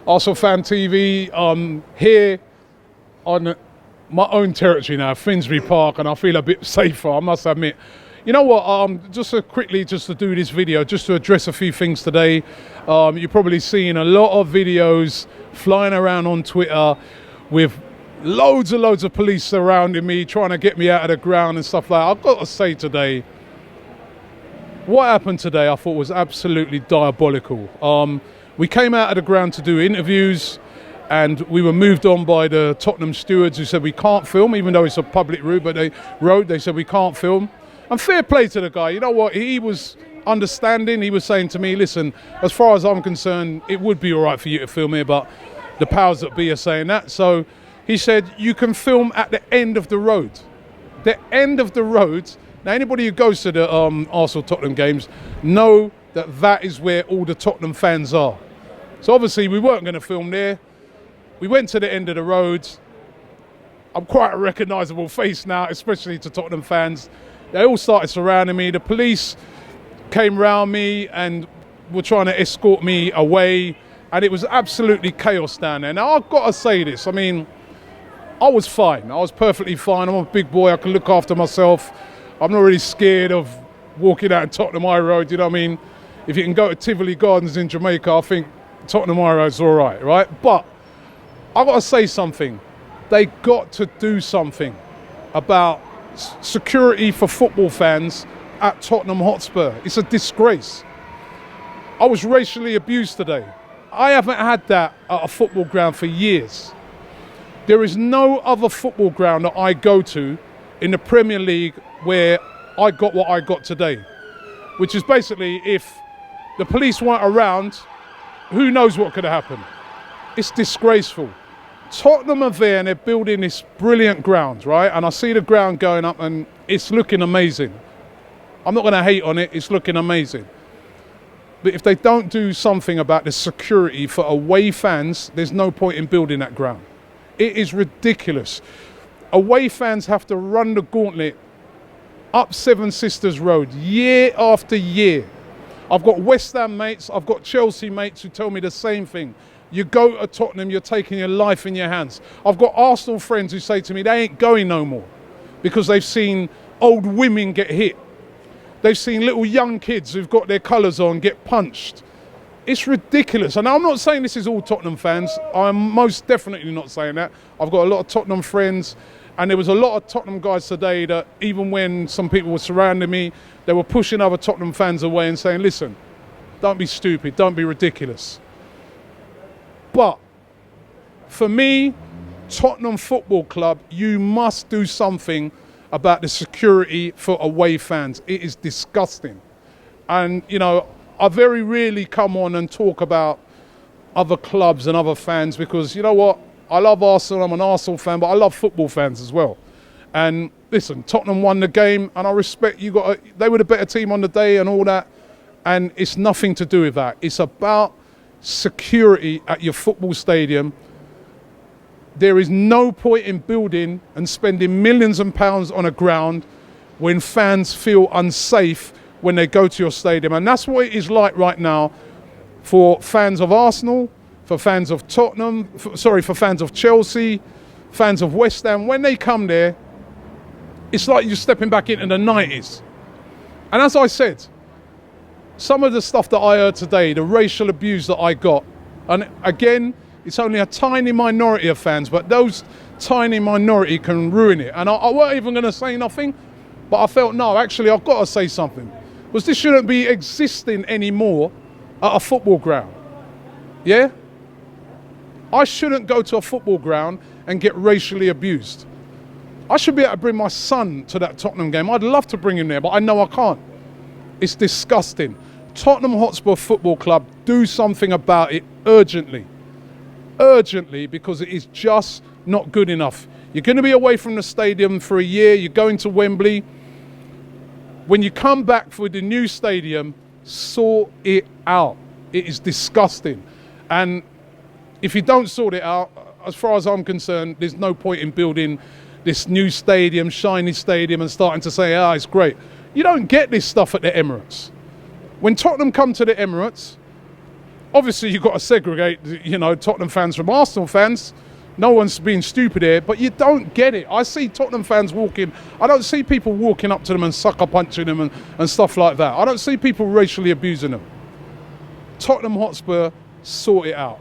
ArsenalFanTV, here on my own territory now, Finsbury Park, and I feel a bit safer, I must admit. You know what, just to do this video, just to address a few things today. You've probably seen a lot of videos flying around on Twitter with loads and loads of police surrounding me, trying to get me out of the ground and stuff like that. I've got to say today, what happened today I thought was absolutely diabolical. We came out of the ground to do interviews, and we were moved on by the Tottenham stewards who said we can't film, even though it's a public road, but they said we can't film. And fair play to the guy. You know what, he was understanding. He was saying to me, listen, as far as I'm concerned, it would be all right for you to film here, but the powers that be are saying that. So he said, you can film at the end of the road. The end of the road. Now, anybody who goes to the Arsenal-Tottenham games know that that is where all the Tottenham fans are. So obviously we weren't going to film there. We went to the end of the road. I'm quite a recognisable face now, especially to Tottenham fans. They all started surrounding me. The police came round me and were trying to escort me away, and it was absolutely chaos down there. Now, I've got to say this. I mean, I was fine. I was perfectly fine. I'm a big boy. I can look after myself. I'm not really scared of walking out in Tottenham High Road, you know what I mean? If you can go to Tivoli Gardens in Jamaica, I think Tottenham High Road's all right? But I've got to say something. They got to do something about security for football fans at Tottenham Hotspur. It's a disgrace. I was racially abused today. I haven't had that at a football ground for years. There is no other football ground that I go to in the Premier League where I got what I got today, which is basically if the police weren't around, who knows what could have happened. It's disgraceful. Tottenham are there and they're building this brilliant ground, right? And I see the ground going up and it's looking amazing. I'm not going to hate on it, it's looking amazing. But if they don't do something about the security for away fans, there's no point in building that ground. It is ridiculous. Away fans have to run the gauntlet up Seven Sisters Road year after year. I've got West Ham mates, I've got Chelsea mates who tell me the same thing. You go to Tottenham, you're taking your life in your hands. I've got Arsenal friends who say to me they ain't going no more because they've seen old women get hit. They've seen little young kids who've got their colours on get punched. It's ridiculous. And I'm not saying this is all Tottenham fans. I'm most definitely not saying that. I've got a lot of Tottenham friends, and there was a lot of Tottenham guys today that even when some people were surrounding me, they were pushing other Tottenham fans away and saying, listen, don't be stupid, don't be ridiculous. But for me, Tottenham Football Club, you must do something about the security for away fans. It is disgusting. And, you know, I very rarely come on and talk about other clubs and other fans because, you know what, I love Arsenal, I'm an Arsenal fan, but I love football fans as well. And listen, Tottenham won the game, and I respect you. They were the better team on the day and all that. And it's nothing to do with that. It's about security at your football stadium. There is no point in building and spending millions of pounds on a ground when fans feel unsafe when they go to your stadium. And that's what it is like right now for fans of Arsenal, for fans of Tottenham, for fans of Chelsea, fans of West Ham. When they come there, it's like you're stepping back into the 90s. And as I said, some of the stuff that I heard today, the racial abuse that I got, and again, it's only a tiny minority of fans, but those tiny minority can ruin it. And I weren't even going to say nothing, but I felt, no, actually, I've got to say something. Because this shouldn't be existing anymore at a football ground. Yeah? I shouldn't go to a football ground and get racially abused. I should be able to bring my son to that Tottenham game. I'd love to bring him there, but I know I can't. It's disgusting. Tottenham Hotspur Football Club, do something about it urgently. Urgently, because it is just not good enough. You're going to be away from the stadium for a year. You're going to Wembley. When you come back for the new stadium, sort it out. It is disgusting. And if you don't sort it out, as far as I'm concerned, there's no point in building this new stadium, shiny stadium, and starting to say, it's great. You don't get this stuff at the Emirates. When Tottenham come to the Emirates, Obviously, you've got to segregate, you know, Tottenham fans from Arsenal fans. No one's being stupid here, but you don't get it. I see Tottenham fans walking. I don't see people walking up to them and sucker punching them and stuff like that. I don't see people racially abusing them. Tottenham Hotspur, sort it out.